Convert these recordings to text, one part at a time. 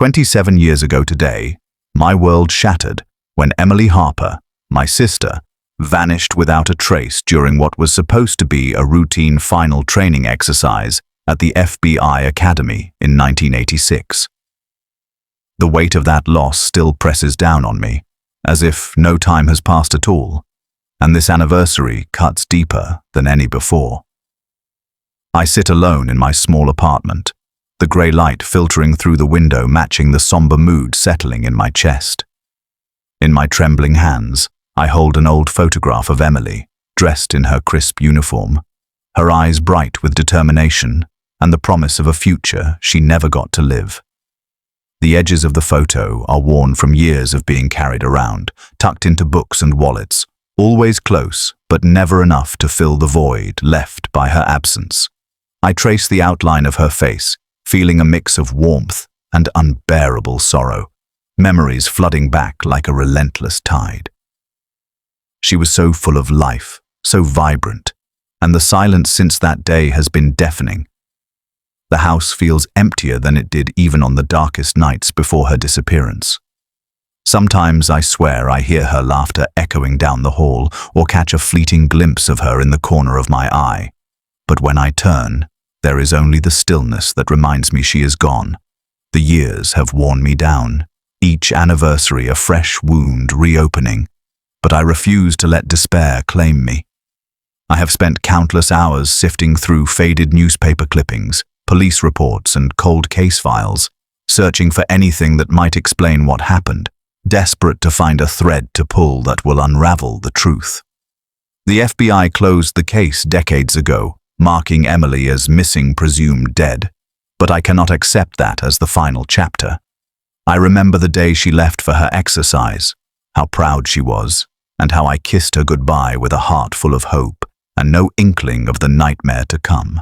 27 years ago today, my world shattered when Emily Harper, my sister, vanished without a trace during what was supposed to be a routine final training exercise at the FBI Academy in 1986. The weight of that loss still presses down on me, as if no time has passed at all, and this anniversary cuts deeper than any before. I sit alone in my small apartment, the grey light filtering through the window matching the somber mood settling in my chest. In my trembling hands, I hold an old photograph of Emily, dressed in her crisp uniform, her eyes bright with determination and the promise of a future she never got to live. The edges of the photo are worn from years of being carried around, tucked into books and wallets, always close but never enough to fill the void left by her absence. I trace the outline of her face, feeling a mix of warmth and unbearable sorrow, memories flooding back like a relentless tide. She was so full of life, so vibrant, and the silence since that day has been deafening. The house feels emptier than it did even on the darkest nights before her disappearance. Sometimes I swear I hear her laughter echoing down the hall or catch a fleeting glimpse of her in the corner of my eye. But when I turn, there is only the stillness that reminds me she is gone. The years have worn me down, each anniversary a fresh wound reopening, but I refuse to let despair claim me. I have spent countless hours sifting through faded newspaper clippings, police reports and cold case files, searching for anything that might explain what happened, desperate to find a thread to pull that will unravel the truth. The FBI closed the case decades ago, marking Emily as missing presumed dead, but I cannot accept that as the final chapter. I remember the day she left for her exercise, how proud she was, and how I kissed her goodbye with a heart full of hope and no inkling of the nightmare to come.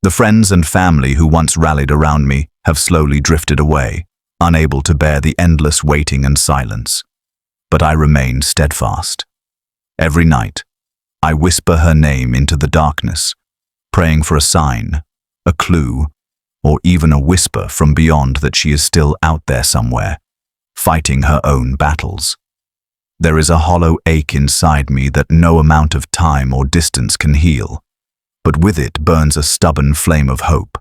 The friends and family who once rallied around me have slowly drifted away, unable to bear the endless waiting and silence. But I remain steadfast. Every night, I whisper her name into the darkness, praying for a sign, a clue, or even a whisper from beyond that she is still out there somewhere, fighting her own battles. There is a hollow ache inside me that no amount of time or distance can heal, but with it burns a stubborn flame of hope.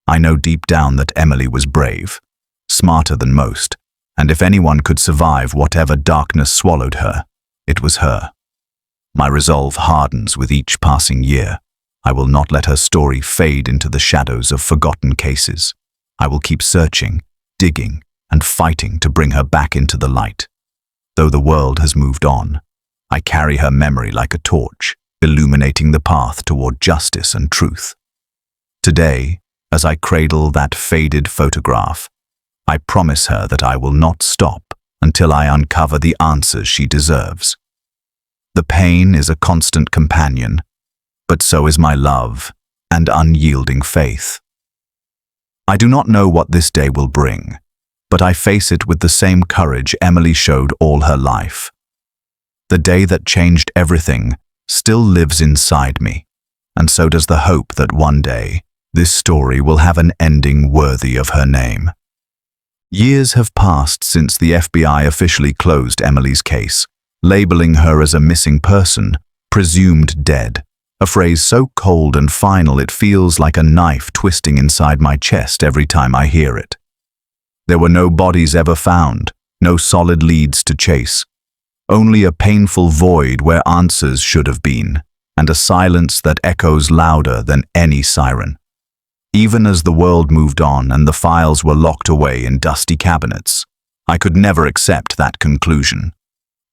I know deep down that Emily was brave, smarter than most, and if anyone could survive whatever darkness swallowed her, it was her. My resolve hardens with each passing year. I will not let her story fade into the shadows of forgotten cases. I will keep searching, digging, and fighting to bring her back into the light. Though the world has moved on, I carry her memory like a torch, illuminating the path toward justice and truth. Today, as I cradle that faded photograph, I promise her that I will not stop until I uncover the answers she deserves. The pain is a constant companion, but so is my love and unyielding faith. I do not know what this day will bring, but I face it with the same courage Emily showed all her life. The day that changed everything still lives inside me, and so does the hope that one day this story will have an ending worthy of her name. Years have passed since the FBI officially closed Emily's case, labeling her as a missing person, presumed dead, a phrase so cold and final it feels like a knife twisting inside my chest every time I hear it. There were no bodies ever found, no solid leads to chase, only a painful void where answers should have been, and a silence that echoes louder than any siren. Even as the world moved on and the files were locked away in dusty cabinets, I could never accept that conclusion.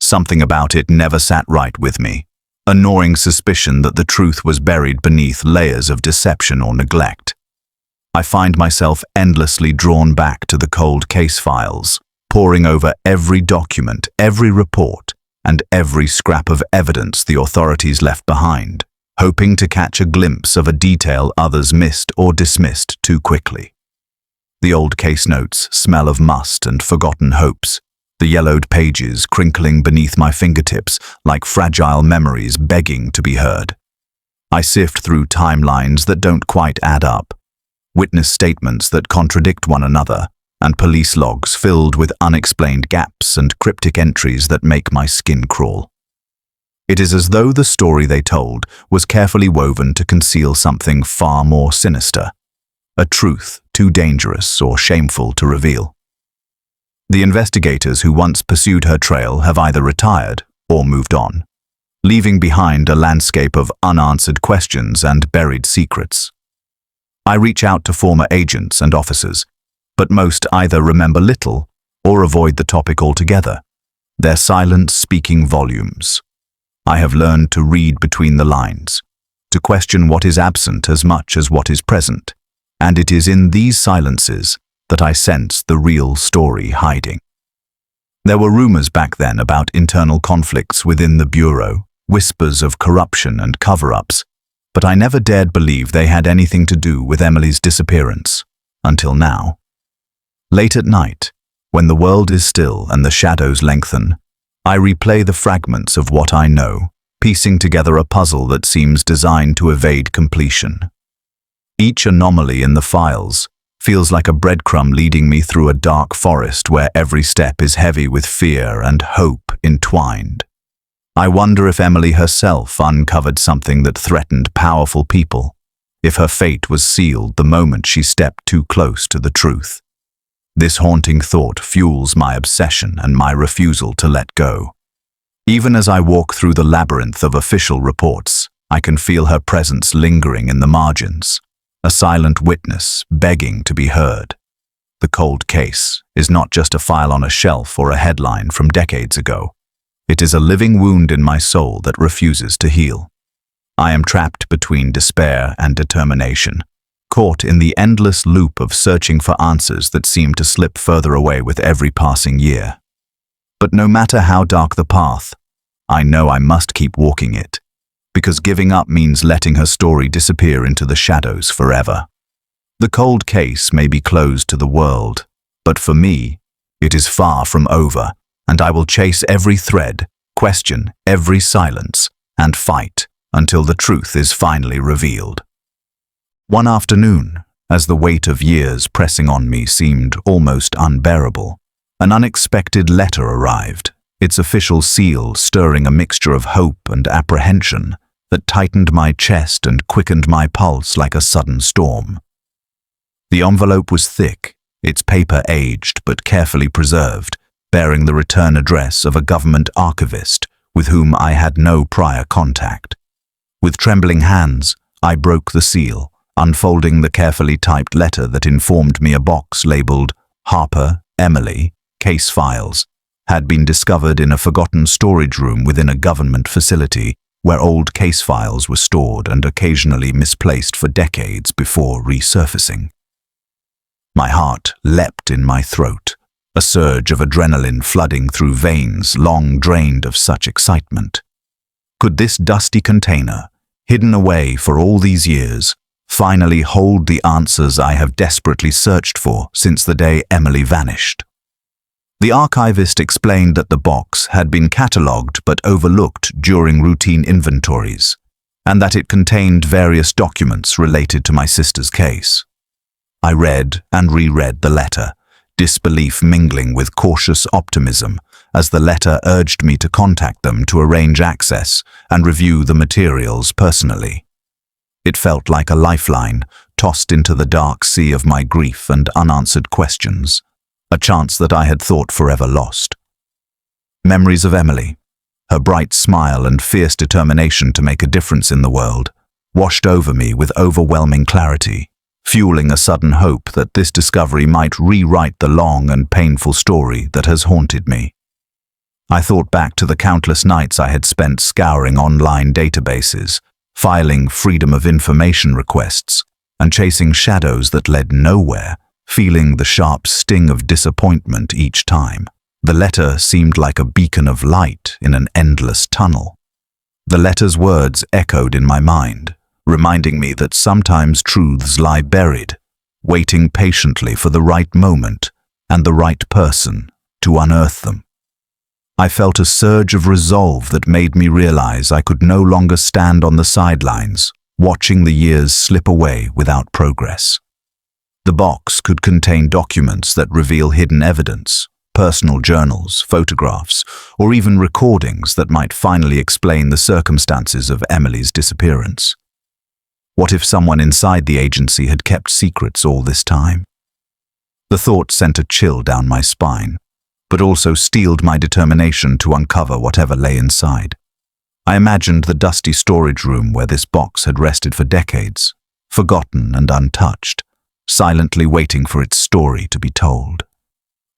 Something about it never sat right with me, a gnawing suspicion that the truth was buried beneath layers of deception or neglect. I find myself endlessly drawn back to the cold case files, poring over every document, every report, and every scrap of evidence the authorities left behind, hoping to catch a glimpse of a detail others missed or dismissed too quickly. The old case notes smell of must and forgotten hopes, the yellowed pages crinkling beneath my fingertips like fragile memories begging to be heard. I sift through timelines that don't quite add up. witness statements that contradict one another, and police logs filled with unexplained gaps and cryptic entries that make my skin crawl. It is as though the story they told was carefully woven to conceal something far more sinister, a truth too dangerous or shameful to reveal. The investigators who once pursued her trail have either retired or moved on, leaving behind a landscape of unanswered questions and buried secrets. I reach out to former agents and officers, but most either remember little or avoid the topic altogether, their silence speaking volumes. I have learned to read between the lines, to question what is absent as much as what is present, and it is in these silences that I sense the real story hiding. There were rumors back then about internal conflicts within the Bureau, whispers of corruption and cover-ups, but I never dared believe they had anything to do with Emily's disappearance, until now. Late at night, when the world is still and the shadows lengthen, I replay the fragments of what I know, piecing together a puzzle that seems designed to evade completion. Each anomaly in the files feels like a breadcrumb leading me through a dark forest where every step is heavy with fear and hope entwined. I wonder if Emily herself uncovered something that threatened powerful people, if her fate was sealed the moment she stepped too close to the truth. This haunting thought fuels my obsession and my refusal to let go. Even as I walk through the labyrinth of official reports, I can feel her presence lingering in the margins, a silent witness begging to be heard. The cold case is not just a file on a shelf or a headline from decades ago. It is a living wound in my soul that refuses to heal. I am trapped between despair and determination, caught in the endless loop of searching for answers that seem to slip further away with every passing year. But no matter how dark the path, I know I must keep walking it, because giving up means letting her story disappear into the shadows forever. The cold case may be closed to the world, but for me, it is far from over, and I will chase every thread, question every silence, and fight until the truth is finally revealed. One afternoon, as the weight of years pressing on me seemed almost unbearable, an unexpected letter arrived, its official seal stirring a mixture of hope and apprehension that tightened my chest and quickened my pulse like a sudden storm. The envelope was thick, its paper aged but carefully preserved, bearing the return address of a government archivist with whom I had no prior contact. With trembling hands, I broke the seal, unfolding the carefully typed letter that informed me a box labeled Harper, Emily, Case Files, had been discovered in a forgotten storage room within a government facility where old case files were stored and occasionally misplaced for decades before resurfacing. My heart leapt in my throat, a surge of adrenaline flooding through veins long drained of such excitement. Could this dusty container, hidden away for all these years, finally hold the answers I have desperately searched for since the day Emily vanished? The archivist explained that the box had been catalogued but overlooked during routine inventories, and that it contained various documents related to my sister's case. I read and reread the letter, disbelief mingling with cautious optimism as the letter urged me to contact them to arrange access and review the materials personally. It felt like a lifeline tossed into the dark sea of my grief and unanswered questions, a chance that I had thought forever lost. Memories of Emily, her bright smile and fierce determination to make a difference in the world, washed over me with overwhelming clarity, fueling a sudden hope that this discovery might rewrite the long and painful story that has haunted me. I thought back to the countless nights I had spent scouring online databases, filing freedom of information requests, and chasing shadows that led nowhere, feeling the sharp sting of disappointment each time. The letter seemed like a beacon of light in an endless tunnel. The letter's words echoed in my mind, reminding me that sometimes truths lie buried, waiting patiently for the right moment and the right person to unearth them. I felt a surge of resolve that made me realize I could no longer stand on the sidelines, watching the years slip away without progress. The box could contain documents that reveal hidden evidence, personal journals, photographs, or even recordings that might finally explain the circumstances of Emily's disappearance. What if someone inside the agency had kept secrets all this time? The thought sent a chill down my spine, but also steeled my determination to uncover whatever lay inside. I imagined the dusty storage room where this box had rested for decades, forgotten and untouched, silently waiting for its story to be told.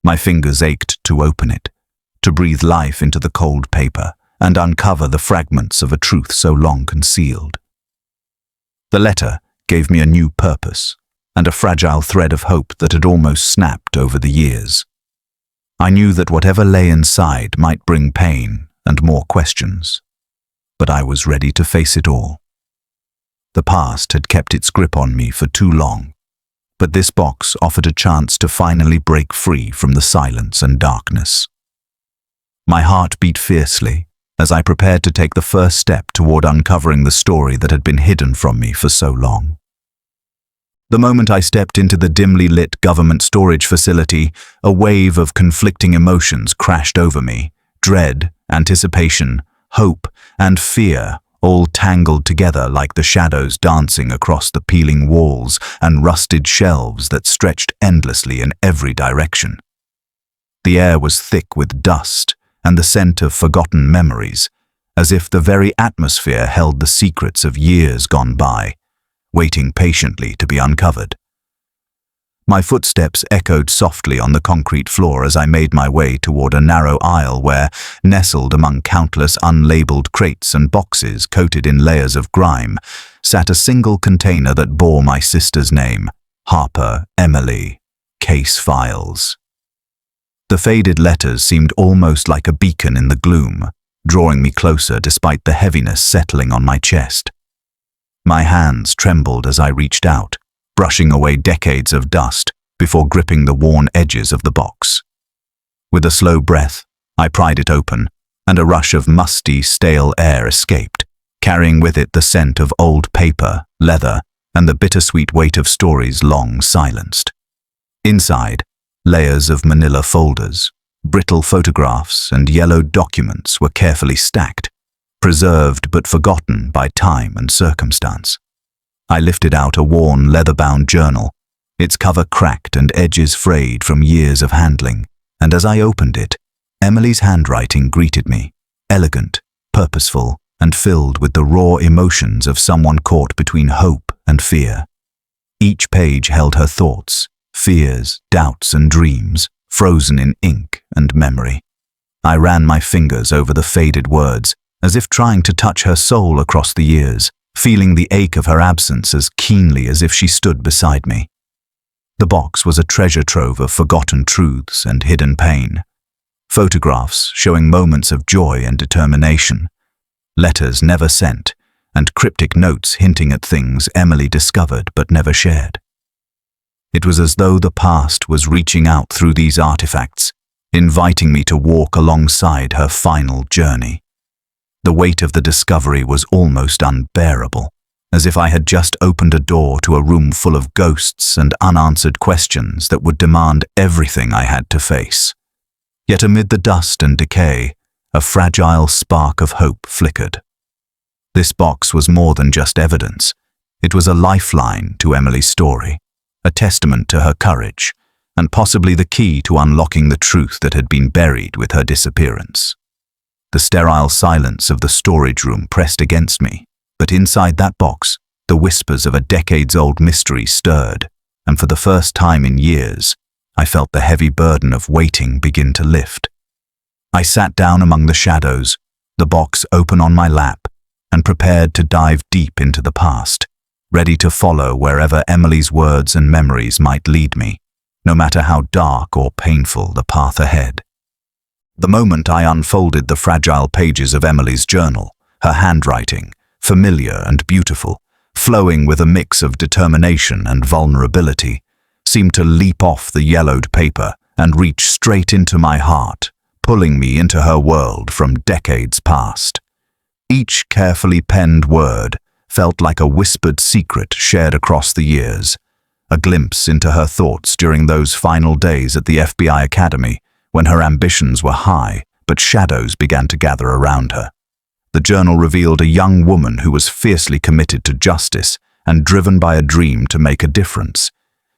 My fingers ached to open it, to breathe life into the cold paper and uncover the fragments of a truth so long concealed. The letter gave me a new purpose and a fragile thread of hope that had almost snapped over the years. I knew that whatever lay inside might bring pain and more questions, but I was ready to face it all. The past had kept its grip on me for too long, but this box offered a chance to finally break free from the silence and darkness. My heart beat fiercely as I prepared to take the first step toward uncovering the story that had been hidden from me for so long. The moment I stepped into the dimly lit government storage facility, a wave of conflicting emotions crashed over me: dread, anticipation, hope, and fear, all tangled together like the shadows dancing across the peeling walls and rusted shelves that stretched endlessly in every direction. The air was thick with dust and the scent of forgotten memories, as if the very atmosphere held the secrets of years gone by, waiting patiently to be uncovered. My footsteps echoed softly on the concrete floor as I made my way toward a narrow aisle where, nestled among countless unlabeled crates and boxes coated in layers of grime, sat a single container that bore my sister's name: Harper Emily, Case Files. The faded letters seemed almost like a beacon in the gloom, drawing me closer despite the heaviness settling on my chest. My hands trembled as I reached out, brushing away decades of dust before gripping the worn edges of the box. With a slow breath, I pried it open, and a rush of musty, stale air escaped, carrying with it the scent of old paper, leather, and the bittersweet weight of stories long silenced. Inside, layers of manila folders, brittle photographs, and yellowed documents were carefully stacked, preserved but forgotten by time and circumstance. I lifted out a worn, leather-bound journal, its cover cracked and edges frayed from years of handling, and as I opened it, Emily's handwriting greeted me, elegant, purposeful, and filled with the raw emotions of someone caught between hope and fear. Each page held her thoughts, fears, doubts, and dreams, frozen in ink and memory. I ran my fingers over the faded words, as if trying to touch her soul across the years, feeling the ache of her absence as keenly as if she stood beside me. The box was a treasure trove of forgotten truths and hidden pain. Photographs showing moments of joy and determination, letters never sent, and cryptic notes hinting at things Emily discovered but never shared. It was as though the past was reaching out through these artifacts, inviting me to walk alongside her final journey. The weight of the discovery was almost unbearable, as if I had just opened a door to a room full of ghosts and unanswered questions that would demand everything I had to face. Yet amid the dust and decay, a fragile spark of hope flickered. This box was more than just evidence. It was a lifeline to Emily's story, a testament to her courage, and possibly the key to unlocking the truth that had been buried with her disappearance. The sterile silence of the storage room pressed against me, but inside that box, the whispers of a decades-old mystery stirred, and for the first time in years, I felt the heavy burden of waiting begin to lift. I sat down among the shadows, the box open on my lap, and prepared to dive deep into the past, ready to follow wherever Emily's words and memories might lead me, no matter how dark or painful the path ahead. The moment I unfolded the fragile pages of Emily's journal, her handwriting, familiar and beautiful, flowing with a mix of determination and vulnerability, seemed to leap off the yellowed paper and reach straight into my heart, pulling me into her world from decades past. Each carefully penned word felt like a whispered secret shared across the years, a glimpse into her thoughts during those final days at the FBI Academy, when her ambitions were high, but shadows began to gather around her. The journal revealed a young woman who was fiercely committed to justice and driven by a dream to make a difference.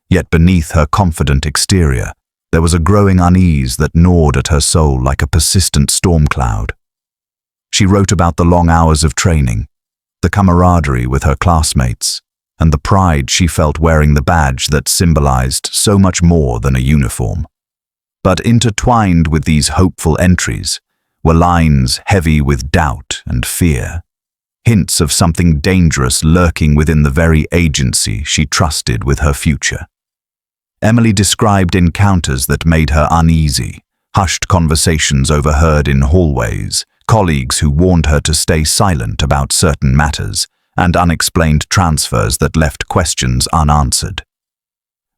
Yet beneath her confident exterior, there was a growing unease that gnawed at her soul like a persistent storm cloud. She wrote about the long hours of training, the camaraderie with her classmates, and the pride she felt wearing the badge that symbolized so much more than a uniform. But intertwined with these hopeful entries were lines heavy with doubt and fear, hints of something dangerous lurking within the very agency she trusted with her future. Emily described encounters that made her uneasy, hushed conversations overheard in hallways, colleagues who warned her to stay silent about certain matters, and unexplained transfers that left questions unanswered.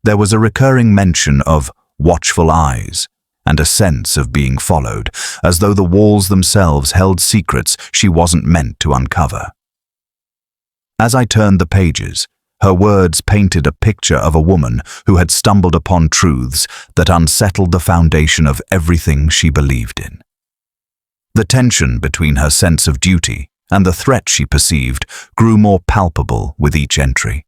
There was a recurring mention of watchful eyes and a sense of being followed, as though the walls themselves held secrets she wasn't meant to uncover. As I turned the pages, her words painted a picture of a woman who had stumbled upon truths that unsettled the foundation of everything she believed in. The tension between her sense of duty and the threat she perceived grew more palpable with each entry.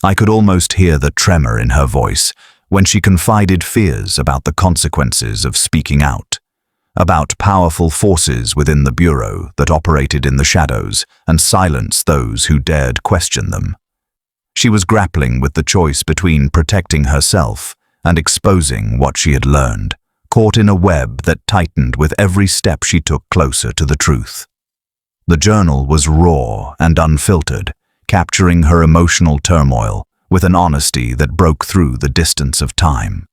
I could almost hear the tremor in her voice when she confided fears about the consequences of speaking out, about powerful forces within the Bureau that operated in the shadows and silenced those who dared question them. She was grappling with the choice between protecting herself and exposing what she had learned, caught in a web that tightened with every step she took closer to the truth. The journal was raw and unfiltered, capturing her emotional turmoil with an honesty that broke through the distance of time.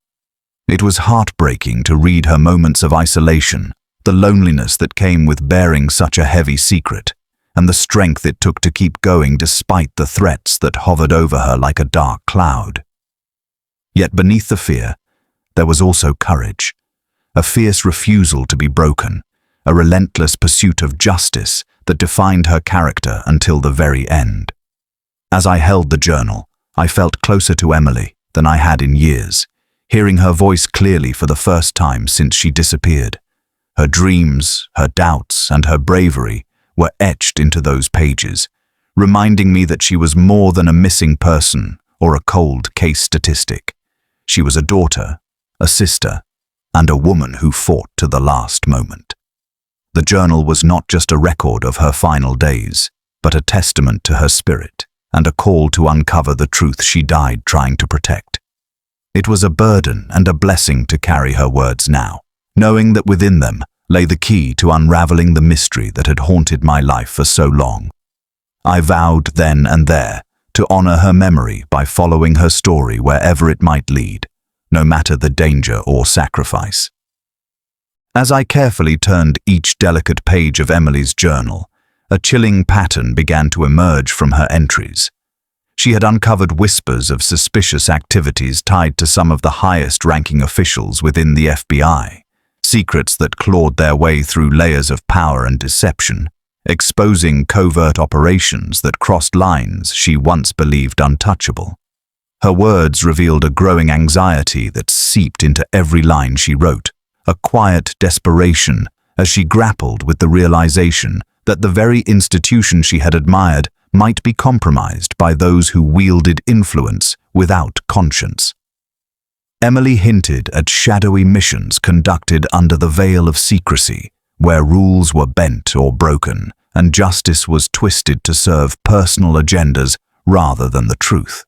It was heartbreaking to read her moments of isolation, the loneliness that came with bearing such a heavy secret, and the strength it took to keep going despite the threats that hovered over her like a dark cloud. Yet beneath the fear, there was also courage, a fierce refusal to be broken, a relentless pursuit of justice that defined her character until the very end. As I held the journal, I felt closer to Emily than I had in years, hearing her voice clearly for the first time since she disappeared. Her dreams, her doubts, and her bravery were etched into those pages, reminding me that she was more than a missing person or a cold case statistic. She was a daughter, a sister, and a woman who fought to the last moment. The journal was not just a record of her final days, but a testament to her spirit and a call to uncover the truth she died trying to protect. It was a burden and a blessing to carry her words now, knowing that within them lay the key to unraveling the mystery that had haunted my life for so long. I vowed then and there to honor her memory by following her story wherever it might lead, no matter the danger or sacrifice. As I carefully turned each delicate page of Emily's journal, a chilling pattern began to emerge from her entries. She had uncovered whispers of suspicious activities tied to some of the highest-ranking officials within the FBI, secrets that clawed their way through layers of power and deception, exposing covert operations that crossed lines she once believed untouchable. Her words revealed a growing anxiety that seeped into every line she wrote, a quiet desperation as she grappled with the realization that the very institution she had admired might be compromised by those who wielded influence without conscience. Emily hinted at shadowy missions conducted under the veil of secrecy, where rules were bent or broken and justice was twisted to serve personal agendas rather than the truth.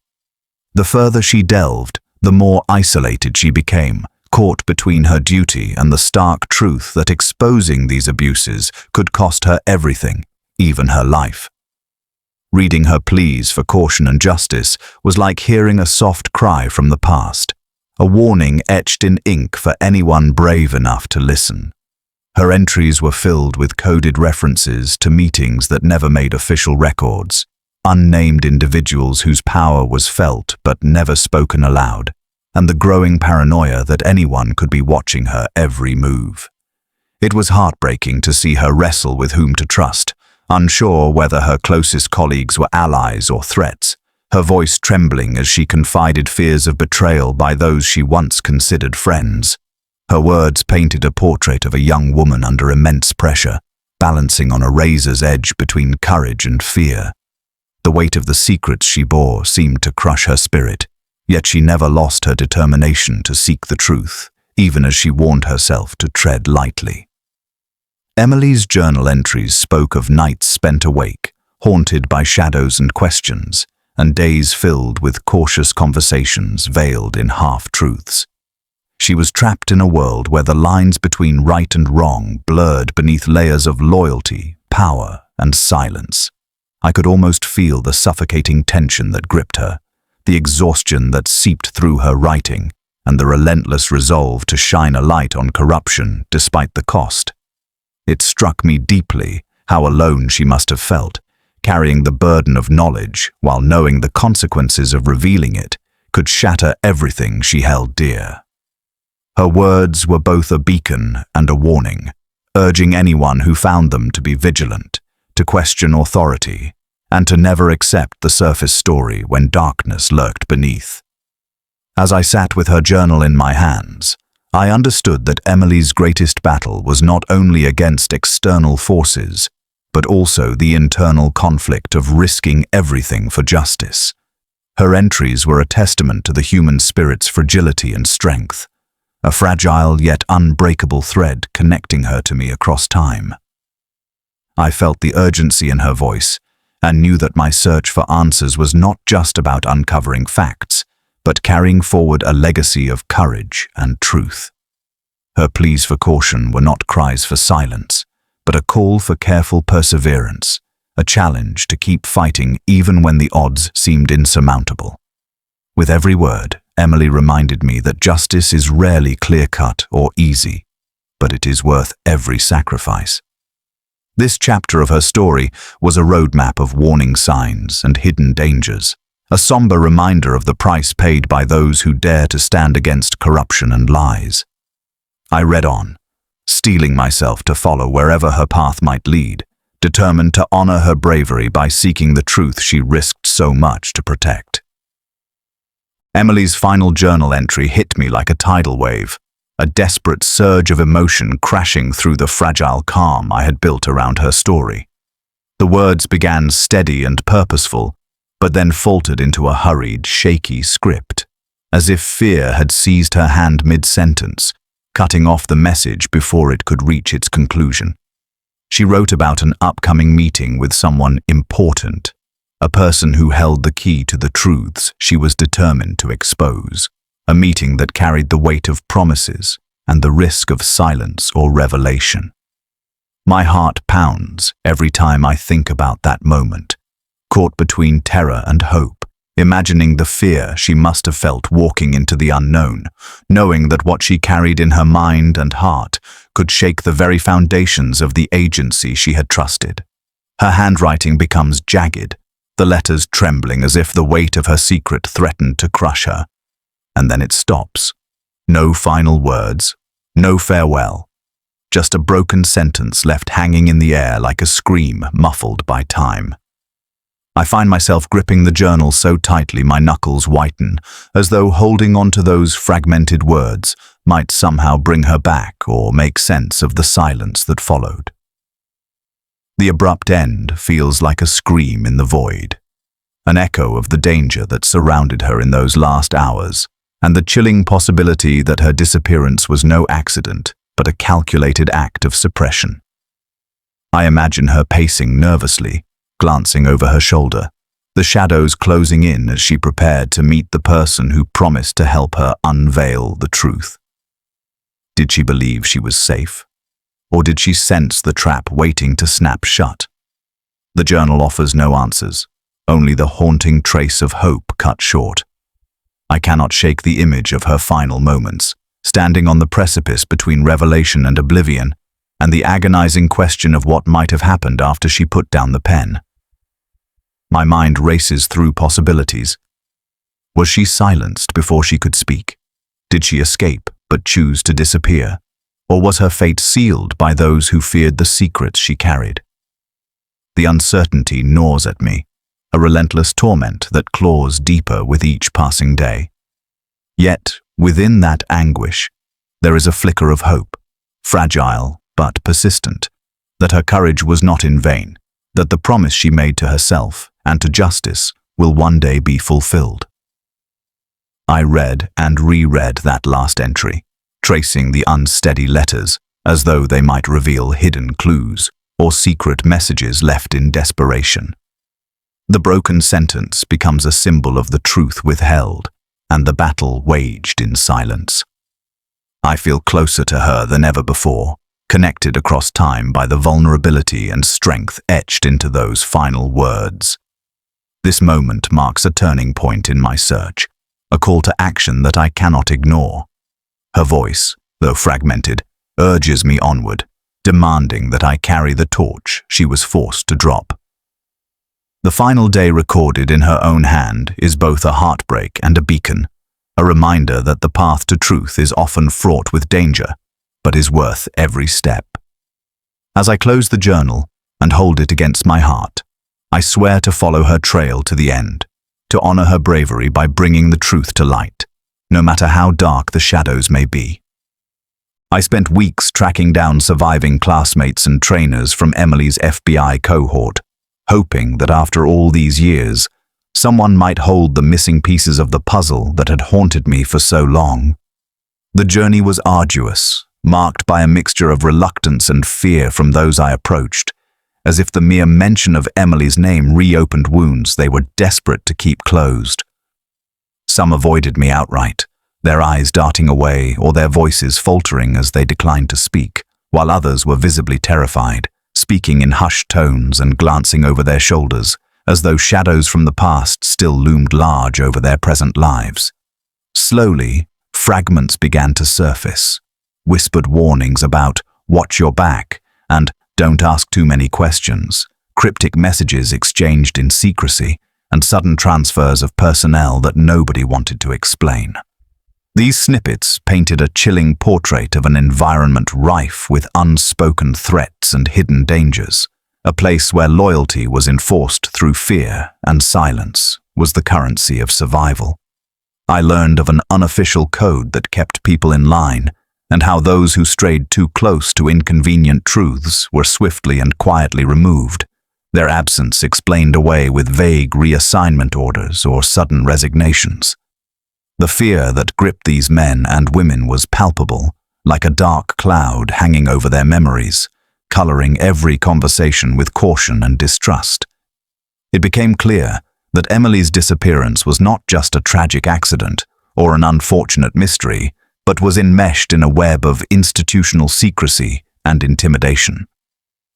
The further she delved, the more isolated she became, caught between her duty and the stark truth that exposing these abuses could cost her everything, even her life. Reading her pleas for caution and justice was like hearing a soft cry from the past, a warning etched in ink for anyone brave enough to listen. Her entries were filled with coded references to meetings that never made official records, unnamed individuals whose power was felt but never spoken aloud, and the growing paranoia that anyone could be watching her every move. It was heartbreaking to see her wrestle with whom to trust, unsure whether her closest colleagues were allies or threats, her voice trembling as she confided fears of betrayal by those she once considered friends. Her words painted a portrait of a young woman under immense pressure, balancing on a razor's edge between courage and fear. The weight of the secrets she bore seemed to crush her spirit, yet she never lost her determination to seek the truth, even as she warned herself to tread lightly. Emily's journal entries spoke of nights spent awake, haunted by shadows and questions, and days filled with cautious conversations veiled in half-truths. She was trapped in a world where the lines between right and wrong blurred beneath layers of loyalty, power, and silence. I could almost feel the suffocating tension that gripped her, the exhaustion that seeped through her writing, and the relentless resolve to shine a light on corruption despite the cost. It struck me deeply how alone she must have felt, carrying the burden of knowledge while knowing the consequences of revealing it could shatter everything she held dear. Her words were both a beacon and a warning, urging anyone who found them to be vigilant, to question authority, and to never accept the surface story when darkness lurked beneath. As I sat with her journal in my hands, I understood that Emily's greatest battle was not only against external forces, but also the internal conflict of risking everything for justice. Her entries were a testament to the human spirit's fragility and strength, a fragile yet unbreakable thread connecting her to me across time. I felt the urgency in her voice and knew that my search for answers was not just about uncovering facts, but carrying forward a legacy of courage and truth. Her pleas for caution were not cries for silence, but a call for careful perseverance, a challenge to keep fighting even when the odds seemed insurmountable. With every word, Emily reminded me that justice is rarely clear-cut or easy, but it is worth every sacrifice. This chapter of her story was a roadmap of warning signs and hidden dangers, a somber reminder of the price paid by those who dare to stand against corruption and lies. I read on, steeling myself to follow wherever her path might lead, determined to honor her bravery by seeking the truth she risked so much to protect. Emily's final journal entry hit me like a tidal wave, a desperate surge of emotion crashing through the fragile calm I had built around her story. The words began steady and purposeful, but then faltered into a hurried, shaky script, as if fear had seized her hand mid-sentence, cutting off the message before it could reach its conclusion. She wrote about an upcoming meeting with someone important, a person who held the key to the truths she was determined to expose, a meeting that carried the weight of promises and the risk of silence or revelation. My heart pounds every time I think about that moment, caught between terror and hope, imagining the fear she must have felt walking into the unknown, knowing that what she carried in her mind and heart could shake the very foundations of the agency she had trusted. Her handwriting becomes jagged, the letters trembling as if the weight of her secret threatened to crush her. And then it stops. No final words, no farewell. Just a broken sentence left hanging in the air like a scream muffled by time. I find myself gripping the journal so tightly my knuckles whiten, as though holding on to those fragmented words might somehow bring her back or make sense of the silence that followed. The abrupt end feels like a scream in the void, an echo of the danger that surrounded her in those last hours, and the chilling possibility that her disappearance was no accident, but a calculated act of suppression. I imagine her pacing nervously, glancing over her shoulder, the shadows closing in as she prepared to meet the person who promised to help her unveil the truth. Did she believe she was safe? Or did she sense the trap waiting to snap shut? The journal offers no answers, only the haunting trace of hope cut short. I cannot shake the image of her final moments, standing on the precipice between revelation and oblivion, and the agonizing question of what might have happened after she put down the pen. My mind races through possibilities. Was she silenced before she could speak? Did she escape but choose to disappear? Or was her fate sealed by those who feared the secrets she carried? The uncertainty gnaws at me, a relentless torment that claws deeper with each passing day. Yet, within that anguish, there is a flicker of hope, fragile but persistent, that her courage was not in vain, that the promise she made to herself and to justice will one day be fulfilled. I read and reread that last entry, tracing the unsteady letters as though they might reveal hidden clues or secret messages left in desperation. The broken sentence becomes a symbol of the truth withheld and the battle waged in silence. I feel closer to her than ever before, connected across time by the vulnerability and strength etched into those final words. This moment marks a turning point in my search, a call to action that I cannot ignore. Her voice, though fragmented, urges me onward, demanding that I carry the torch she was forced to drop. The final day recorded in her own hand is both a heartbreak and a beacon, a reminder that the path to truth is often fraught with danger, but is worth every step. As I close the journal and hold it against my heart, I swear to follow her trail to the end, to honor her bravery by bringing the truth to light, no matter how dark the shadows may be. I spent weeks tracking down surviving classmates and trainers from Emily's FBI cohort, hoping that after all these years, someone might hold the missing pieces of the puzzle that had haunted me for so long. The journey was arduous, marked by a mixture of reluctance and fear from those I approached, as if the mere mention of Emily's name reopened wounds they were desperate to keep closed. Some avoided me outright, their eyes darting away or their voices faltering as they declined to speak, while others were visibly terrified, speaking in hushed tones and glancing over their shoulders, as though shadows from the past still loomed large over their present lives. Slowly, fragments began to surface, whispered warnings about "watch your back" and "don't ask too many questions," cryptic messages exchanged in secrecy, and sudden transfers of personnel that nobody wanted to explain. These snippets painted a chilling portrait of an environment rife with unspoken threats and hidden dangers, a place where loyalty was enforced through fear and silence was the currency of survival. I learned of an unofficial code that kept people in line, and how those who strayed too close to inconvenient truths were swiftly and quietly removed, their absence explained away with vague reassignment orders or sudden resignations. The fear that gripped these men and women was palpable, like a dark cloud hanging over their memories, coloring every conversation with caution and distrust. It became clear that Emily's disappearance was not just a tragic accident or an unfortunate mystery, but was enmeshed in a web of institutional secrecy and intimidation.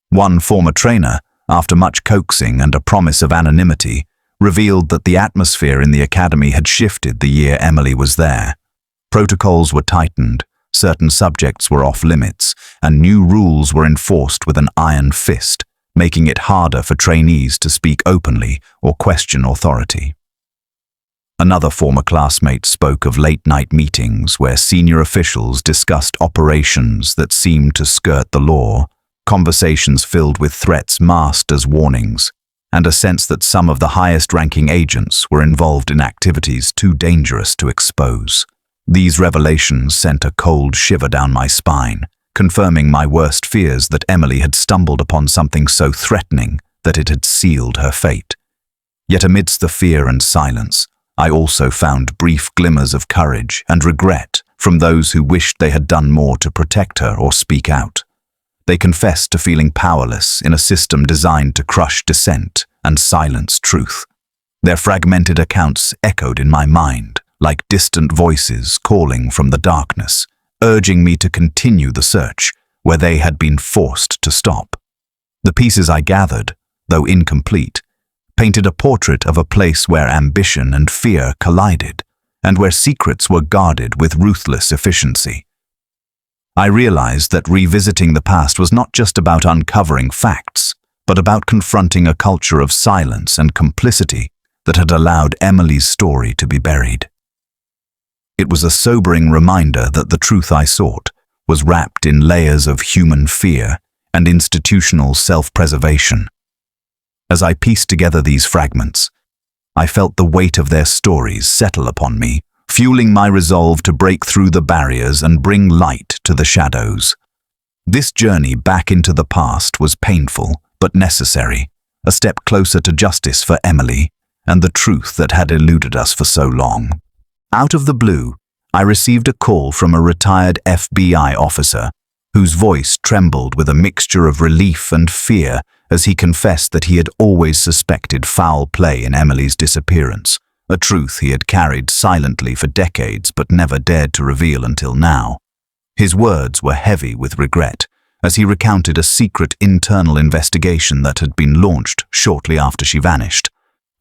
One former trainer, after much coaxing and a promise of anonymity, revealed that the atmosphere in the academy had shifted the year Emily was there. Protocols were tightened, certain subjects were off limits, and new rules were enforced with an iron fist, making it harder for trainees to speak openly or question authority. Another former classmate spoke of late-night meetings where senior officials discussed operations that seemed to skirt the law, conversations filled with threats masked as warnings, and a sense that some of the highest-ranking agents were involved in activities too dangerous to expose. These revelations sent a cold shiver down my spine, confirming my worst fears that Emily had stumbled upon something so threatening that it had sealed her fate. Yet amidst the fear and silence, I also found brief glimmers of courage and regret from those who wished they had done more to protect her or speak out. They confessed to feeling powerless in a system designed to crush dissent and silence truth. Their fragmented accounts echoed in my mind, like distant voices calling from the darkness, urging me to continue the search where they had been forced to stop. The pieces I gathered, though incomplete, painted a portrait of a place where ambition and fear collided, and where secrets were guarded with ruthless efficiency. I realized that revisiting the past was not just about uncovering facts, but about confronting a culture of silence and complicity that had allowed Emily's story to be buried. It was a sobering reminder that the truth I sought was wrapped in layers of human fear and institutional self-preservation. As I pieced together these fragments, I felt the weight of their stories settle upon me, fueling my resolve to break through the barriers and bring light to the shadows. This journey back into the past was painful, but necessary, a step closer to justice for Emily and the truth that had eluded us for so long. Out of the blue, I received a call from a retired FBI officer whose voice trembled with a mixture of relief and fear as he confessed that he had always suspected foul play in Emily's disappearance, a truth he had carried silently for decades but never dared to reveal until now. His words were heavy with regret as he recounted a secret internal investigation that had been launched shortly after she vanished,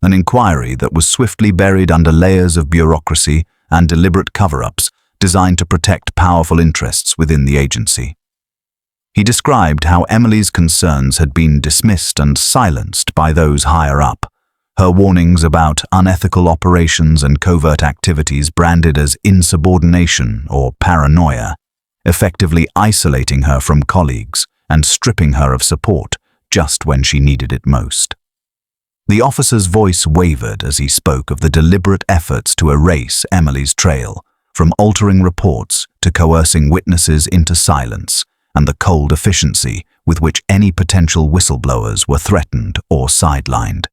an inquiry that was swiftly buried under layers of bureaucracy and deliberate cover-ups designed to protect powerful interests within the agency. He described how Emily's concerns had been dismissed and silenced by those higher up, her warnings about unethical operations and covert activities branded as insubordination or paranoia, effectively isolating her from colleagues and stripping her of support just when she needed it most. The officer's voice wavered as he spoke of the deliberate efforts to erase Emily's trail, from altering reports to coercing witnesses into silence, and the cold efficiency with which any potential whistleblowers were threatened or sidelined.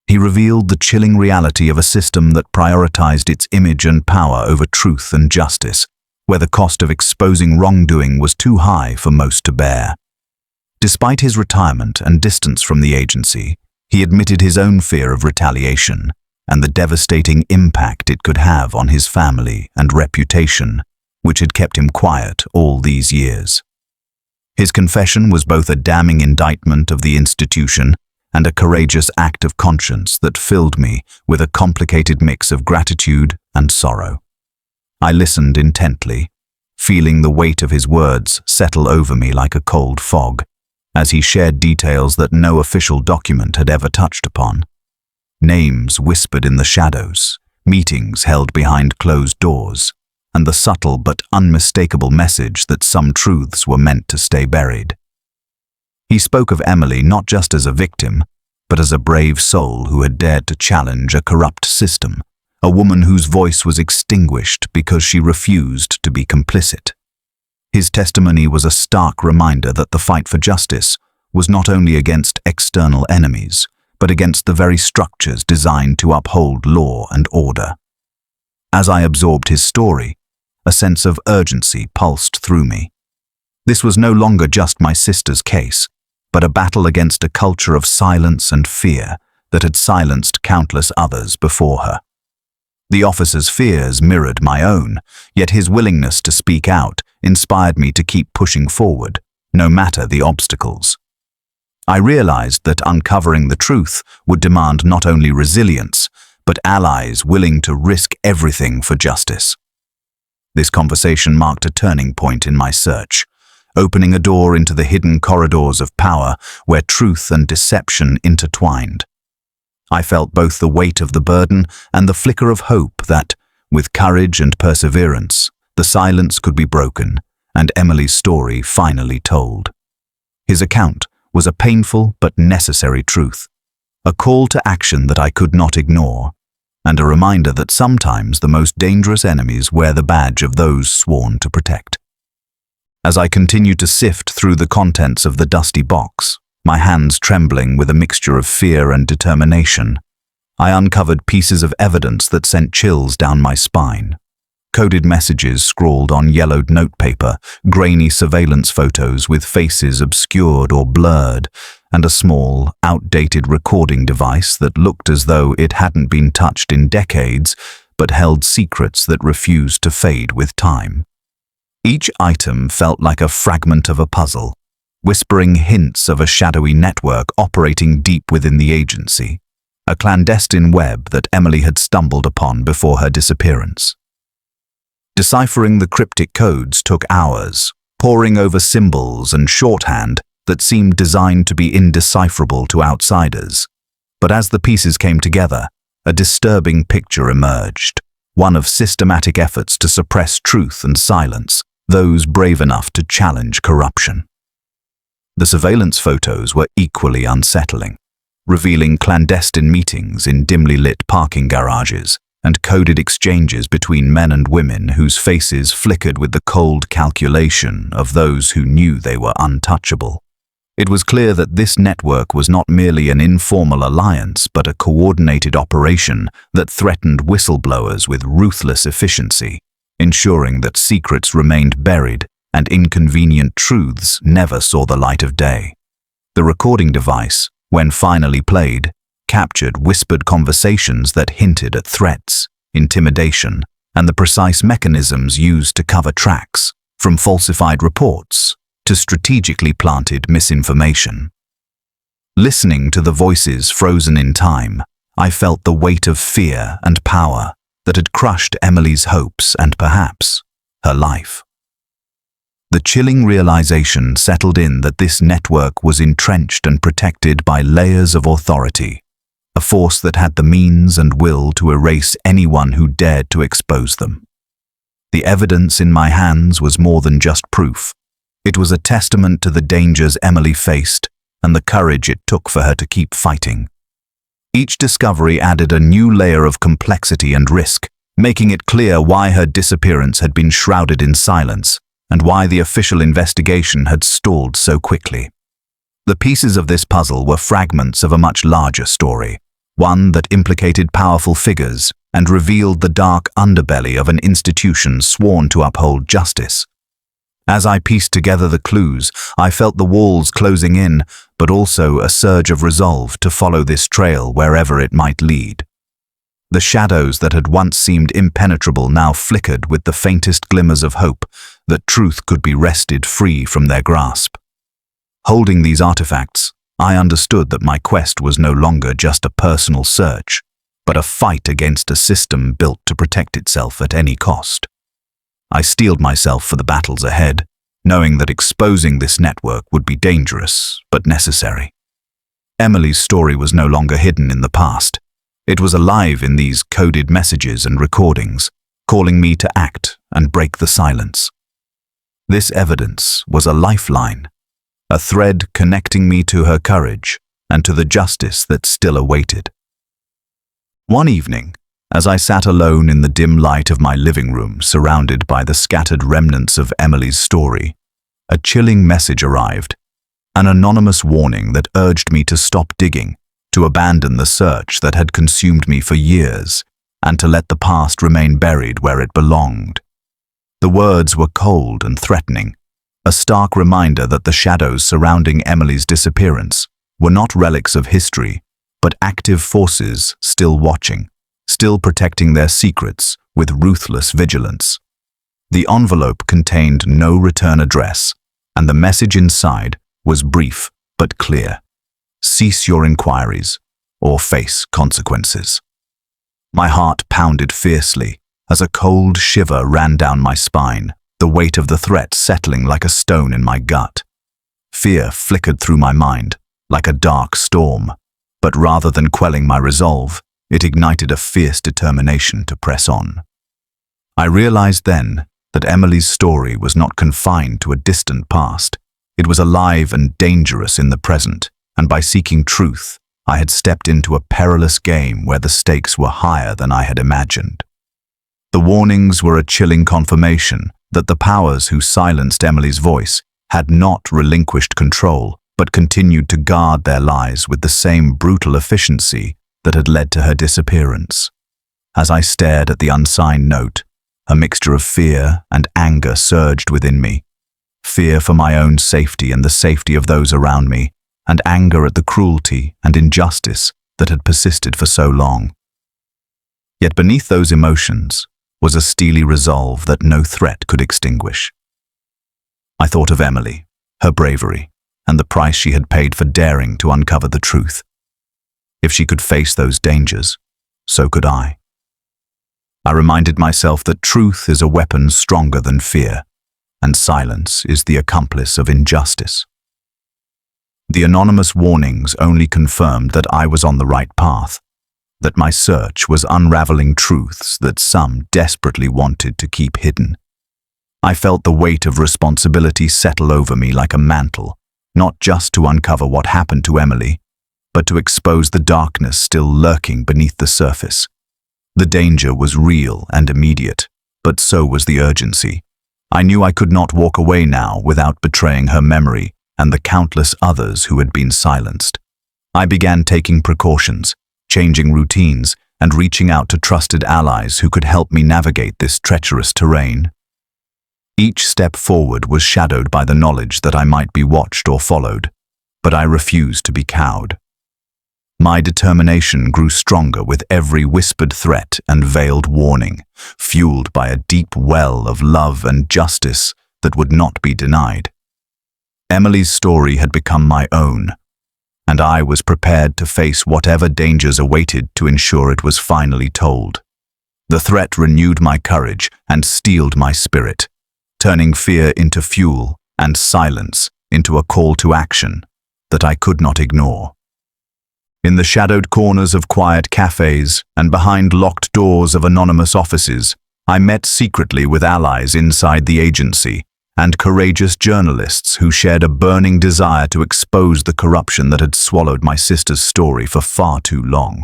He revealed the chilling reality of a system that prioritized its image and power over truth and justice, where the cost of exposing wrongdoing was too high for most to bear. Despite his retirement and distance from the agency, he admitted his own fear of retaliation and the devastating impact it could have on his family and reputation, which had kept him quiet all these years. His confession was both a damning indictment of the institution and a courageous act of conscience that filled me with a complicated mix of gratitude and sorrow. I listened intently, feeling the weight of his words settle over me like a cold fog, as he shared details that no official document had ever touched upon. Names whispered in the shadows, meetings held behind closed doors, and the subtle but unmistakable message that some truths were meant to stay buried. He spoke of Emily not just as a victim, but as a brave soul who had dared to challenge a corrupt system, a woman whose voice was extinguished because she refused to be complicit. His testimony was a stark reminder that the fight for justice was not only against external enemies, but against the very structures designed to uphold law and order. As I absorbed his story, a sense of urgency pulsed through me. This was no longer just my sister's case, but a battle against a culture of silence and fear that had silenced countless others before her. The officer's fears mirrored my own, yet his willingness to speak out inspired me to keep pushing forward, no matter the obstacles. I realized that uncovering the truth would demand not only resilience, but allies willing to risk everything for justice. This conversation marked a turning point in my search, opening a door into the hidden corridors of power where truth and deception intertwined. I felt both the weight of the burden and the flicker of hope that, with courage and perseverance, the silence could be broken and Emily's story finally told. His account was a painful but necessary truth, a call to action that I could not ignore, and a reminder that sometimes the most dangerous enemies wear the badge of those sworn to protect. As I continued to sift through the contents of the dusty box, my hands trembling with a mixture of fear and determination, I uncovered pieces of evidence that sent chills down my spine. Coded messages scrawled on yellowed notepaper, grainy surveillance photos with faces obscured or blurred, and a small, outdated recording device that looked as though it hadn't been touched in decades, but held secrets that refused to fade with time. Each item felt like a fragment of a puzzle, whispering hints of a shadowy network operating deep within the agency, a clandestine web that Emily had stumbled upon before her disappearance. Deciphering the cryptic codes took hours, poring over symbols and shorthand that seemed designed to be indecipherable to outsiders. But as the pieces came together, a disturbing picture emerged, one of systematic efforts to suppress truth and silence those brave enough to challenge corruption. The surveillance photos were equally unsettling. revealing clandestine meetings in dimly lit parking garages and coded exchanges between men and women whose faces flickered with the cold calculation of those who knew they were untouchable. It was clear that this network was not merely an informal alliance, but a coordinated operation that threatened whistleblowers with ruthless efficiency, ensuring that secrets remained buried and inconvenient truths never saw the light of day. The recording device, when finally played, captured whispered conversations that hinted at threats, intimidation, and the precise mechanisms used to cover tracks, from falsified reports to strategically planted misinformation. Listening to the voices frozen in time, I felt the weight of fear and power that had crushed Emily's hopes and perhaps her life. The chilling realization settled in that this network was entrenched and protected by layers of authority, a force that had the means and will to erase anyone who dared to expose them. The evidence in my hands was more than just proof. It was a testament to the dangers Emily faced and the courage it took for her to keep fighting. Each discovery added a new layer of complexity and risk, making it clear why her disappearance had been shrouded in silence and why the official investigation had stalled so quickly. The pieces of this puzzle were fragments of a much larger story, one that implicated powerful figures and revealed the dark underbelly of an institution sworn to uphold justice. As I pieced together the clues, I felt the walls closing in, but also a surge of resolve to follow this trail wherever it might lead. The shadows that had once seemed impenetrable now flickered with the faintest glimmers of hope that truth could be wrested free from their grasp. Holding these artifacts, I understood that my quest was no longer just a personal search, but a fight against a system built to protect itself at any cost. I steeled myself for the battles ahead, knowing that exposing this network would be dangerous, but necessary. Emily's story was no longer hidden in the past. It was alive in these coded messages and recordings, calling me to act and break the silence. This evidence was a lifeline, a thread connecting me to her courage and to the justice that still awaited. One evening, as I sat alone in the dim light of my living room surrounded by the scattered remnants of Emily's story, a chilling message arrived, an anonymous warning that urged me to stop digging, to abandon the search that had consumed me for years, and to let the past remain buried where it belonged. The words were cold and threatening, a stark reminder that the shadows surrounding Emily's disappearance were not relics of history, but active forces still watching, still protecting their secrets with ruthless vigilance. The envelope contained no return address, and the message inside was brief but clear. Cease your inquiries, or face consequences. My heart pounded fiercely as a cold shiver ran down my spine, the weight of the threat settling like a stone in my gut. Fear flickered through my mind like a dark storm, but rather than quelling my resolve, it ignited a fierce determination to press on. I realized then that Emily's story was not confined to a distant past. It was alive and dangerous in the present, and by seeking truth, I had stepped into a perilous game where the stakes were higher than I had imagined. The warnings were a chilling confirmation that the powers who silenced Emily's voice had not relinquished control, but continued to guard their lies with the same brutal efficiency that had led to her disappearance. As I stared at the unsigned note, a mixture of fear and anger surged within me. Fear for my own safety and the safety of those around me, and anger at the cruelty and injustice that had persisted for so long. Yet beneath those emotions was a steely resolve that no threat could extinguish. I thought of Emily, her bravery, and the price she had paid for daring to uncover the truth. If she could face those dangers, so could I. I reminded myself that truth is a weapon stronger than fear, and silence is the accomplice of injustice. The anonymous warnings only confirmed that I was on the right path, that my search was unraveling truths that some desperately wanted to keep hidden. I felt the weight of responsibility settle over me like a mantle, not just to uncover what happened to Emily, but to expose the darkness still lurking beneath the surface. The danger was real and immediate, but so was the urgency. I knew I could not walk away now without betraying her memory and the countless others who had been silenced. I began taking precautions, changing routines, and reaching out to trusted allies who could help me navigate this treacherous terrain. Each step forward was shadowed by the knowledge that I might be watched or followed, but I refused to be cowed. My determination grew stronger with every whispered threat and veiled warning, fueled by a deep well of love and justice that would not be denied. Emily's story had become my own, and I was prepared to face whatever dangers awaited to ensure it was finally told. The threat renewed my courage and steeled my spirit, turning fear into fuel and silence into a call to action that I could not ignore. In the shadowed corners of quiet cafes and behind locked doors of anonymous offices, I met secretly with allies inside the agency and courageous journalists who shared a burning desire to expose the corruption that had swallowed my sister's story for far too long.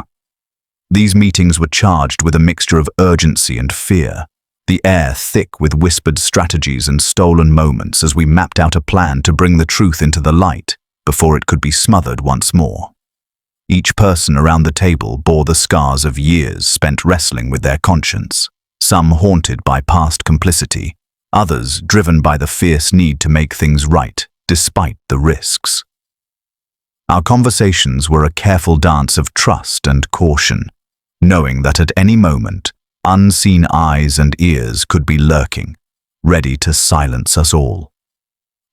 These meetings were charged with a mixture of urgency and fear, the air thick with whispered strategies and stolen moments as we mapped out a plan to bring the truth into the light before it could be smothered once more. Each person around the table bore the scars of years spent wrestling with their conscience, some haunted by past complicity, others driven by the fierce need to make things right, despite the risks. Our conversations were a careful dance of trust and caution, knowing that at any moment, unseen eyes and ears could be lurking, ready to silence us all.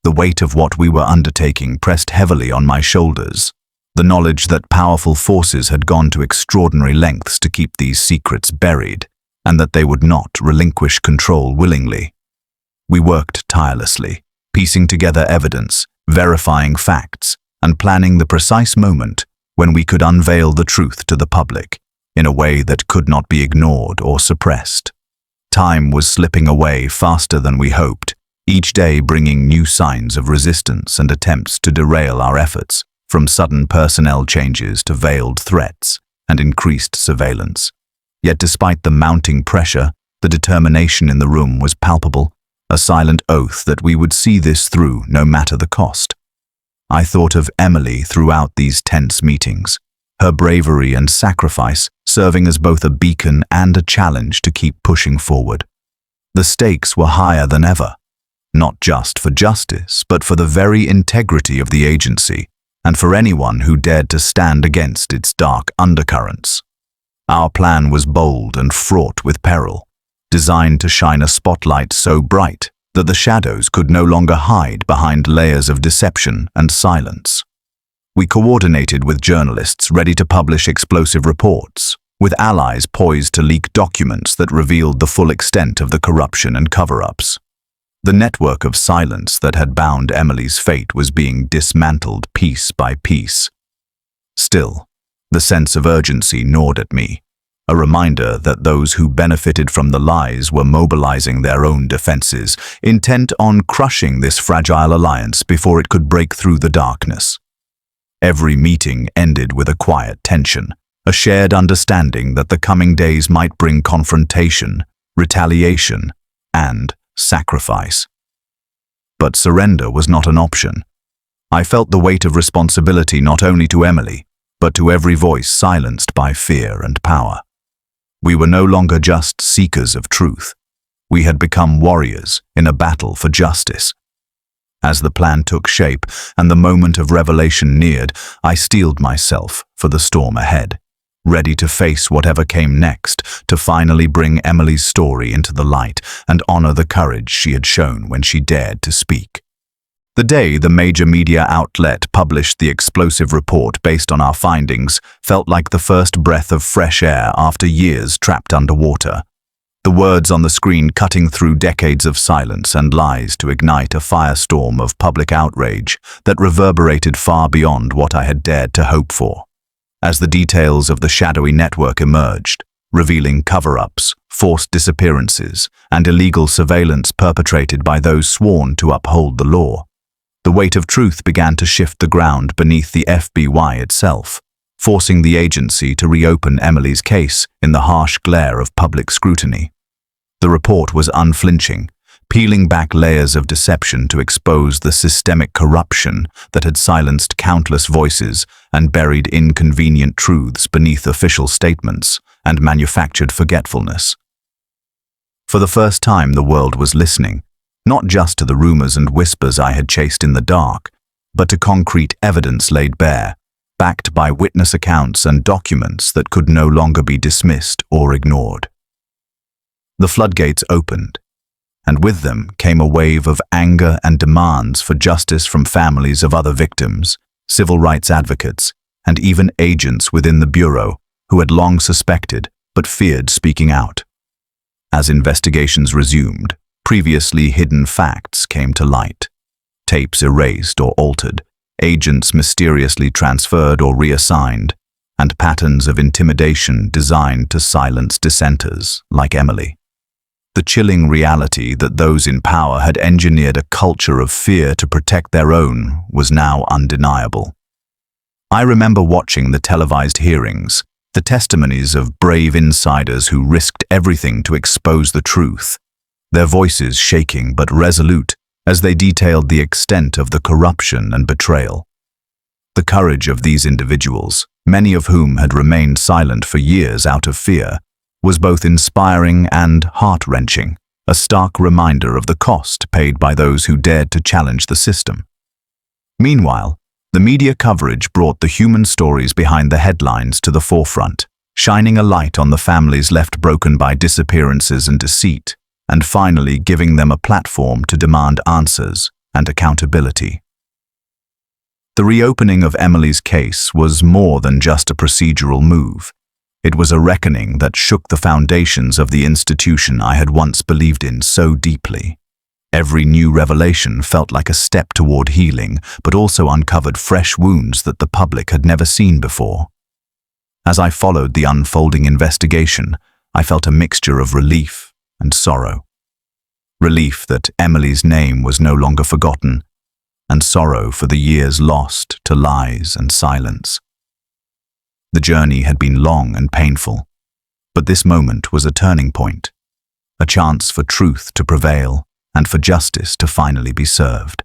The weight of what we were undertaking pressed heavily on my shoulders, the knowledge that powerful forces had gone to extraordinary lengths to keep these secrets buried, and that they would not relinquish control willingly. We worked tirelessly, piecing together evidence, verifying facts, and planning the precise moment when we could unveil the truth to the public in a way that could not be ignored or suppressed. Time was slipping away faster than we hoped, each day bringing new signs of resistance and attempts to derail our efforts, from sudden personnel changes to veiled threats and increased surveillance. Yet despite the mounting pressure, the determination in the room was palpable, a silent oath that we would see this through no matter the cost. I thought of Emily throughout these tense meetings, her bravery and sacrifice serving as both a beacon and a challenge to keep pushing forward. The stakes were higher than ever, not just for justice, but for the very integrity of the agency, and for anyone who dared to stand against its dark undercurrents. Our plan was bold and fraught with peril, designed to shine a spotlight so bright that the shadows could no longer hide behind layers of deception and silence. We coordinated with journalists ready to publish explosive reports, with allies poised to leak documents that revealed the full extent of the corruption and cover-ups. The network of silence that had bound Emily's fate was being dismantled piece by piece. Still, the sense of urgency gnawed at me, a reminder that those who benefited from the lies were mobilizing their own defenses, intent on crushing this fragile alliance before it could break through the darkness. Every meeting ended with a quiet tension, a shared understanding that the coming days might bring confrontation, retaliation, and sacrifice. But surrender was not an option. I felt the weight of responsibility not only to Emily, but to every voice silenced by fear and power. We were no longer just seekers of truth. We had become warriors in a battle for justice. As the plan took shape and the moment of revelation neared, I steeled myself for the storm ahead, ready to face whatever came next, to finally bring Emily's story into the light and honor the courage she had shown when she dared to speak. The day the major media outlet published the explosive report based on our findings felt like the first breath of fresh air after years trapped underwater. The words on the screen cutting through decades of silence and lies to ignite a firestorm of public outrage that reverberated far beyond what I had dared to hope for. As the details of the shadowy network emerged, revealing cover-ups, forced disappearances, and illegal surveillance perpetrated by those sworn to uphold the law, the weight of truth began to shift the ground beneath the FBI itself. forcing the agency to reopen Emily's case in the harsh glare of public scrutiny. The report was unflinching, peeling back layers of deception to expose the systemic corruption that had silenced countless voices and buried inconvenient truths beneath official statements and manufactured forgetfulness. For the first time, the world was listening, not just to the rumors and whispers I had chased in the dark, but to concrete evidence laid bare, backed by witness accounts and documents that could no longer be dismissed or ignored. The floodgates opened, and with them came a wave of anger and demands for justice from families of other victims, civil rights advocates, and even agents within the Bureau who had long suspected but feared speaking out. As investigations resumed, previously hidden facts came to light. Tapes erased or altered, agents mysteriously transferred or reassigned, and patterns of intimidation designed to silence dissenters like Emily. The chilling reality that those in power had engineered a culture of fear to protect their own was now undeniable. I remember watching the televised hearings, the testimonies of brave insiders who risked everything to expose the truth, their voices shaking but resolute as they detailed the extent of the corruption and betrayal. The courage of these individuals, many of whom had remained silent for years out of fear, was both inspiring and heart-wrenching, a stark reminder of the cost paid by those who dared to challenge the system. Meanwhile, the media coverage brought the human stories behind the headlines to the forefront, shining a light on the families left broken by disappearances and deceit, and finally giving them a platform to demand answers and accountability. The reopening of Emily's case was more than just a procedural move. It was a reckoning that shook the foundations of the institution I had once believed in so deeply. Every new revelation felt like a step toward healing, but also uncovered fresh wounds that the public had never seen before. As I followed the unfolding investigation, I felt a mixture of relief and sorrow. Relief that Emily's name was no longer forgotten, and sorrow for the years lost to lies and silence. The journey had been long and painful, but this moment was a turning point, a chance for truth to prevail and for justice to finally be served.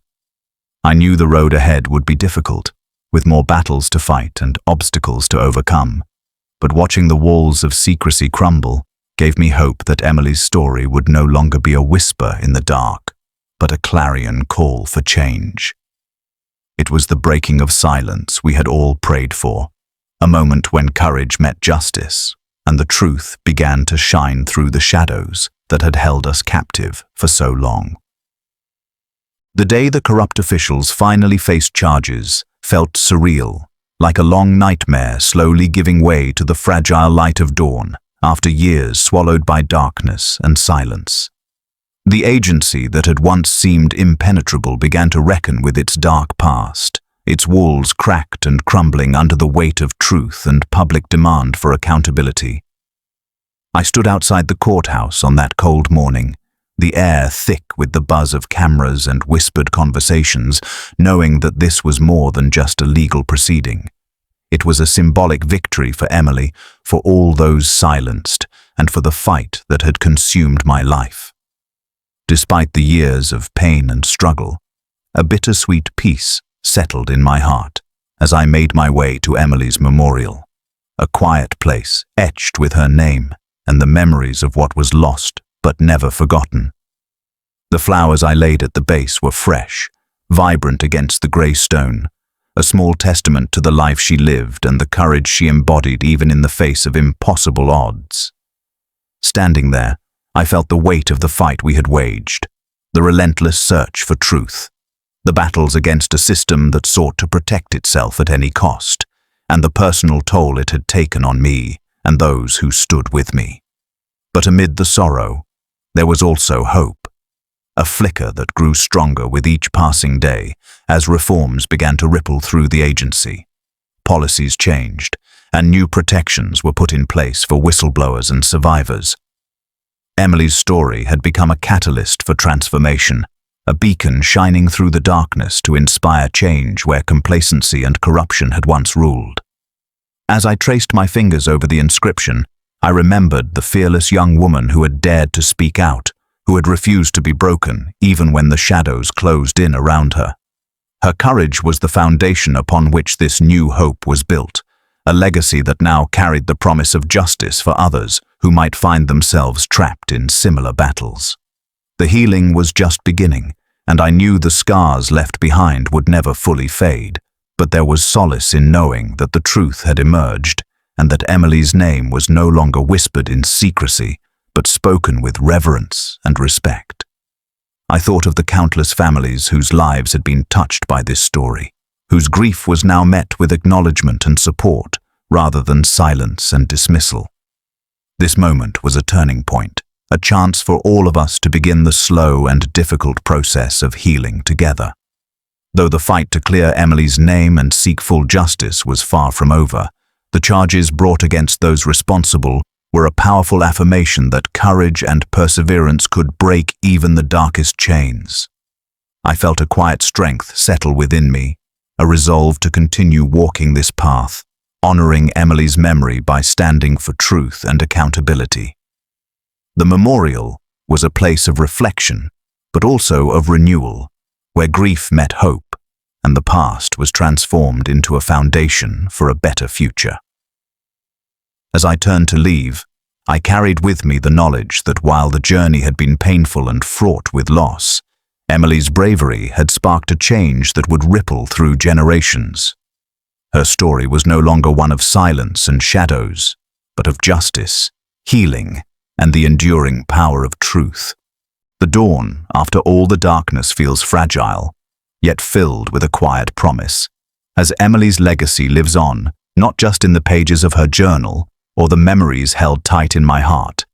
I knew the road ahead would be difficult, with more battles to fight and obstacles to overcome, but watching the walls of secrecy crumble gave me hope that Emily's story would no longer be a whisper in the dark, but a clarion call for change. It was the breaking of silence we had all prayed for, a moment when courage met justice, and the truth began to shine through the shadows that had held us captive for so long. The day the corrupt officials finally faced charges felt surreal, like a long nightmare slowly giving way to the fragile light of dawn after years swallowed by darkness and silence. The agency that had once seemed impenetrable began to reckon with its dark past, its walls cracked and crumbling under the weight of truth and public demand for accountability. I stood outside the courthouse on that cold morning, the air thick with the buzz of cameras and whispered conversations, knowing that this was more than just a legal proceeding. It was a symbolic victory for Emily, for all those silenced, and for the fight that had consumed my life. Despite the years of pain and struggle, a bittersweet peace settled in my heart as I made my way to Emily's memorial, a quiet place etched with her name and the memories of what was lost but never forgotten. The flowers I laid at the base were fresh, vibrant against the grey stone, a small testament to the life she lived and the courage she embodied even in the face of impossible odds. Standing there, I felt the weight of the fight we had waged, the relentless search for truth, the battles against a system that sought to protect itself at any cost, and the personal toll it had taken on me and those who stood with me. But amid the sorrow, there was also hope, a flicker that grew stronger with each passing day as reforms began to ripple through the agency. Policies changed, and new protections were put in place for whistleblowers and survivors. Emily's story had become a catalyst for transformation, a beacon shining through the darkness to inspire change where complacency and corruption had once ruled. As I traced my fingers over the inscription, I remembered the fearless young woman who had dared to speak out, who had refused to be broken even when the shadows closed in around her. Her courage was the foundation upon which this new hope was built, a legacy that now carried the promise of justice for others who might find themselves trapped in similar battles. The healing was just beginning, and I knew the scars left behind would never fully fade, but there was solace in knowing that the truth had emerged and that Emily's name was no longer whispered in secrecy, but spoken with reverence and respect. I thought of the countless families whose lives had been touched by this story, whose grief was now met with acknowledgement and support, rather than silence and dismissal. This moment was a turning point, a chance for all of us to begin the slow and difficult process of healing together. Though the fight to clear Emily's name and seek full justice was far from over, the charges brought against those responsible were a powerful affirmation that courage and perseverance could break even the darkest chains. I felt a quiet strength settle within me, a resolve to continue walking this path, honoring Emily's memory by standing for truth and accountability. The memorial was a place of reflection, but also of renewal, where grief met hope, and the past was transformed into a foundation for a better future. As I turned to leave, I carried with me the knowledge that while the journey had been painful and fraught with loss, Emily's bravery had sparked a change that would ripple through generations. Her story was no longer one of silence and shadows, but of justice, healing, and the enduring power of truth. The dawn, after all the darkness, feels fragile, yet filled with a quiet promise, as Emily's legacy lives on, not just in the pages of her journal or the memories held tight in my heart,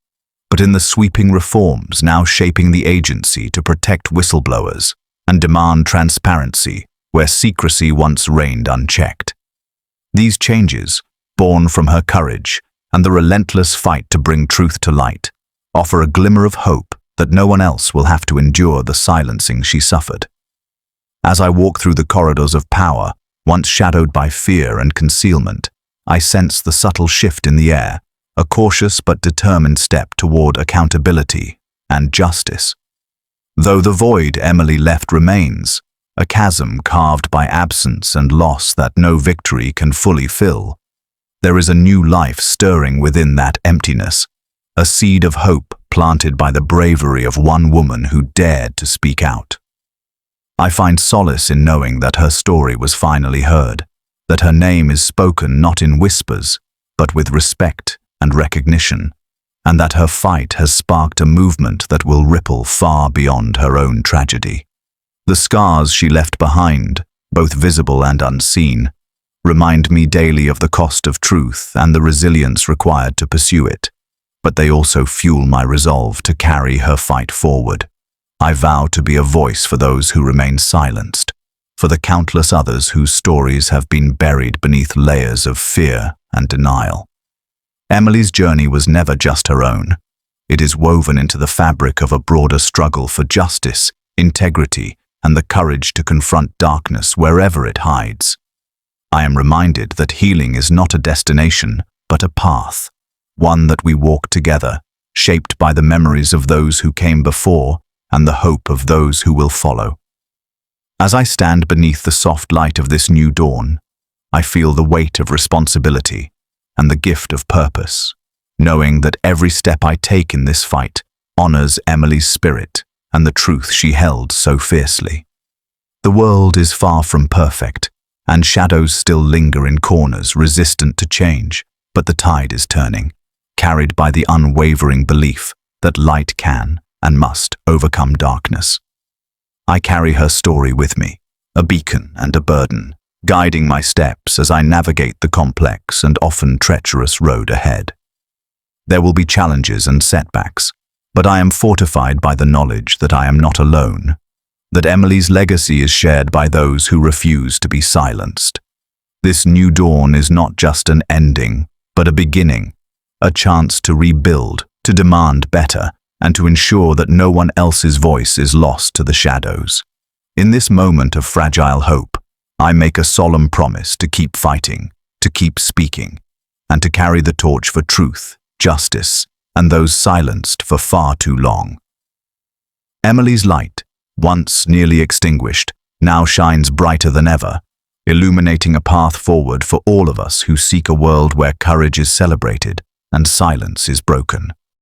but in the sweeping reforms now shaping the agency to protect whistleblowers and demand transparency where secrecy once reigned unchecked. These changes, born from her courage and the relentless fight to bring truth to light, offer a glimmer of hope that no one else will have to endure the silencing she suffered. As I walk through the corridors of power, once shadowed by fear and concealment, I sense the subtle shift in the air, a cautious but determined step toward accountability and justice. Though the void Emily left remains, a chasm carved by absence and loss that no victory can fully fill, there is a new life stirring within that emptiness, a seed of hope planted by the bravery of one woman who dared to speak out. I find solace in knowing that her story was finally heard, that her name is spoken not in whispers, but with respect and recognition, and that her fight has sparked a movement that will ripple far beyond her own tragedy. The scars she left behind, both visible and unseen, remind me daily of the cost of truth and the resilience required to pursue it, but they also fuel my resolve to carry her fight forward. I vow to be a voice for those who remain silenced, for the countless others whose stories have been buried beneath layers of fear and denial. Emily's journey was never just her own. It is woven into the fabric of a broader struggle for justice, integrity, and the courage to confront darkness wherever it hides. I am reminded that healing is not a destination, but a path, one that we walk together, shaped by the memories of those who came before and the hope of those who will follow. As I stand beneath the soft light of this new dawn, I feel the weight of responsibility and the gift of purpose, knowing that every step I take in this fight honors Emily's spirit and the truth she held so fiercely. The world is far from perfect, and shadows still linger in corners resistant to change, but the tide is turning, carried by the unwavering belief that light can and must overcome darkness. I carry her story with me, a beacon and a burden, guiding my steps as I navigate the complex and often treacherous road ahead. There will be challenges and setbacks, but I am fortified by the knowledge that I am not alone, that Emily's legacy is shared by those who refuse to be silenced. This new dawn is not just an ending, but a beginning, a chance to rebuild, to demand better, and to ensure that no one else's voice is lost to the shadows. In this moment of fragile hope, I make a solemn promise to keep fighting, to keep speaking, and to carry the torch for truth, justice, and those silenced for far too long. Emily's light, once nearly extinguished, now shines brighter than ever, illuminating a path forward for all of us who seek a world where courage is celebrated and silence is broken.